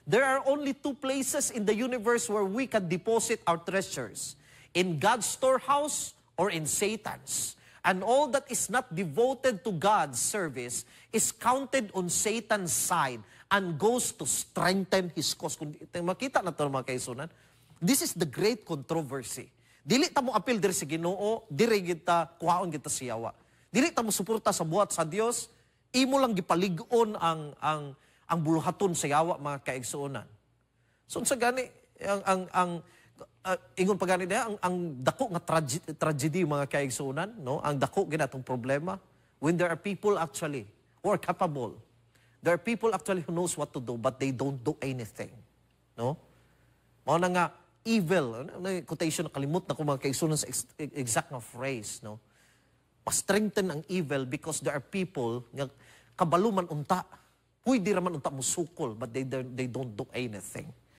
There are only two places in the universe where we can deposit our treasures. In God's storehouse or in Satan's. And all that is not devoted to God's service is counted on Satan's side and goes to strengthen his cause. Kung makita na ito mga kaisunan, this is the great controversy. Dili ta mo apil diri sa Ginoo, diri kita kuhaon kita siyawa. Dili ta mo suporta sa buhat sa Dios, imo lang gipalig-on ang buluhaton sa yawa mga kaigsuonan. So sa gani ingon pa gani ang dako nga tragedy mga kaigsuonan, no? Ang dako ginatong problema when there are people actually who are capable. There are people actually who knows what to do but they don't do anything. No? Mao na nga evil, quotation kalimot na ko mga kaigsuonan sa exact na phrase, no? Pa-strengthen ang evil because there are people nga kabaluman unta. Pwede raman unta musukol but they don't do anything.